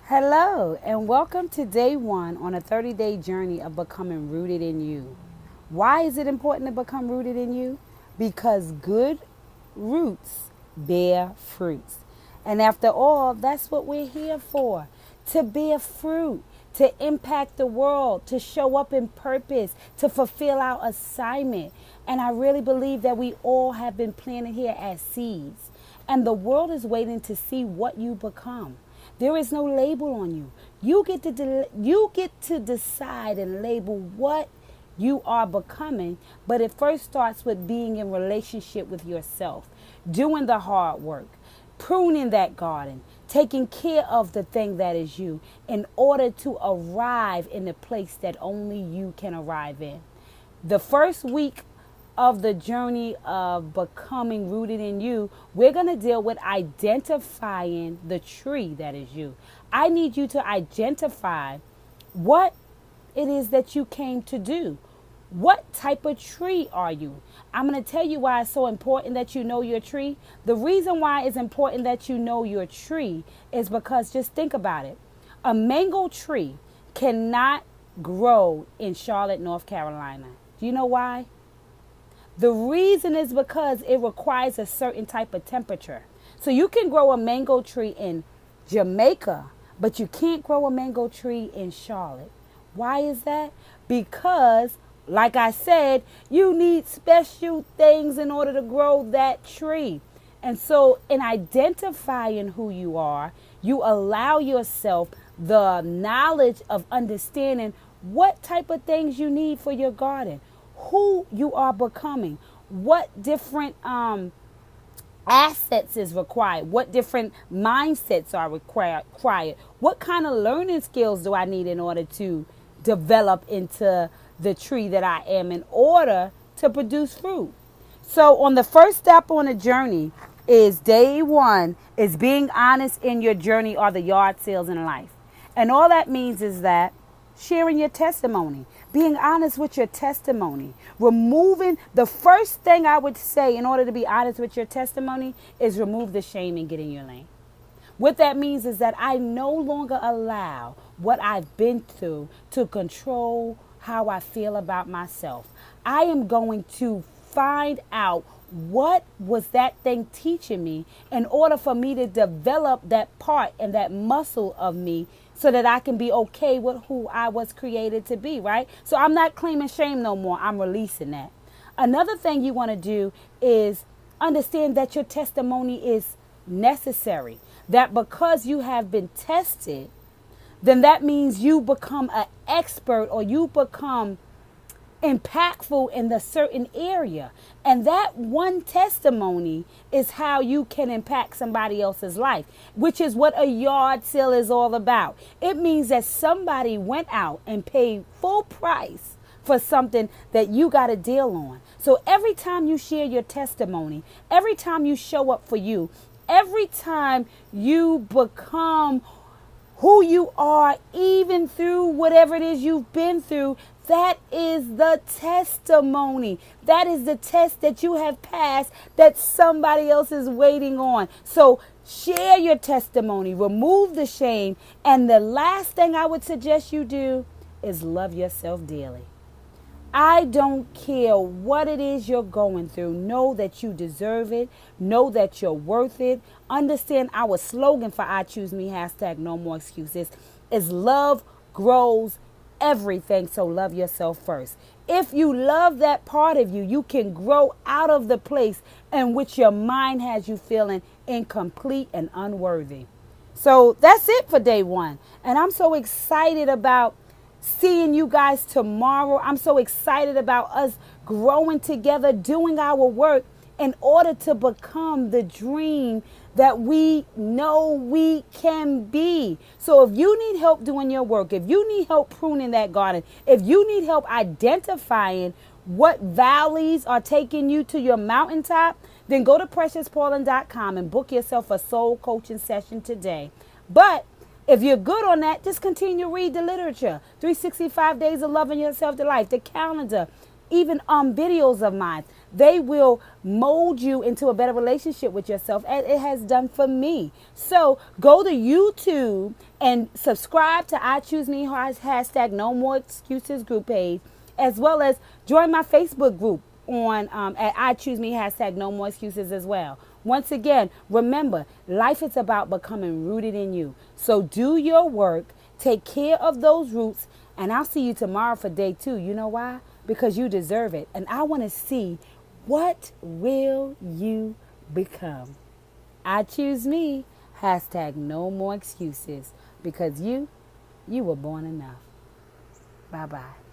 Hello, and welcome to day one on a 30-day journey of becoming rooted in you. Why is it important to become rooted in you? Because good roots bear fruits. And after all, that's what we're here for, to bear fruit, to impact the world, to show up in purpose, to fulfill our assignment. And I really believe that we all have been planted here as seeds. And the world is waiting to see what you become. There is no label on you. You get to decide and label what you are becoming, but it first starts with being in relationship with yourself, doing the hard work, pruning that garden, taking care of the thing that is you in order to arrive in the place that only you can arrive in. The first week of the journey of becoming rooted in you, we're going to deal with identifying the tree that is you. I need you to identify what it is that you came to do. What type of tree are you? I'm going to tell you why it's so important that you know your tree. The reason why it's important that you know your tree is because just think about it. A mango tree cannot grow in Charlotte, North Carolina. Do you know why? The reason is because it requires a certain type of temperature. So you can grow a mango tree in Jamaica, but you can't grow a mango tree in Charlotte. Why is that? Because, like I said, you need special things in order to grow that tree. And so in identifying who you are, you allow yourself the knowledge of understanding what type of things you need for your garden, who you are becoming, what different assets is required, what different mindsets are required, what kind of learning skills do I need in order to develop into the tree that I am in order to produce fruit. So on the first step on the journey is day one is being honest in your journey or the yard sales in life. And all that means is that sharing your testimony, being honest with your testimony, removing the first thing I would say in order to be honest with your testimony is remove the shame and get in your lane. What that means is that I no longer allow what I've been through to control how I feel about myself. I am going to find out what was that thing teaching me in order for me to develop that part and that muscle of me so that I can be okay with who I was created to be, right? So I'm not claiming shame no more. I'm releasing that. Another thing you want to do is understand that your testimony is necessary. That because you have been tested, then that means you become an expert or you become impactful in the certain area. And that one testimony is how you can impact somebody else's life, which is what a yard sale is all about. It means that somebody went out and paid full price for something that you got a deal on. So every time you share your testimony, every time you show up for you, every time you become who you are, even through whatever it is you've been through, that is the testimony. That is the test that you have passed that somebody else is waiting on. So share your testimony, remove the shame. And the last thing I would suggest you do is love yourself daily. I don't care what it is you're going through. Know that you deserve it. Know that you're worth it. Understand our slogan for I Choose Me, hashtag no more excuses, is love grows everything. So love yourself first. If you love that part of you, you can grow out of the place in which your mind has you feeling incomplete and unworthy. So that's it for day one. And I'm so excited about seeing you guys tomorrow. I'm so excited about us growing together, doing our work in order to become the dream that we know we can be. So if you need help doing your work, if you need help pruning that garden, if you need help identifying what valleys are taking you to your mountaintop, then go to PreciousPaulin.com and book yourself a soul coaching session today. But if you're good on that, just continue to read the literature. 365 Days of Loving Yourself to Life, the calendar, even videos of mine. They will mold you into a better relationship with yourself, as it has done for me. So go to YouTube and subscribe to I Choose Me hashtag No More Excuses group page, as well as join my Facebook group on at I Choose Me hashtag No More Excuses as well. Once again, remember, life is about becoming rooted in you. So do your work, take care of those roots, and I'll see you tomorrow for day 2. You know why? Because you deserve it. And I want to see, what will you become? I choose me. Hashtag no more excuses. Because you were born enough. Bye-bye.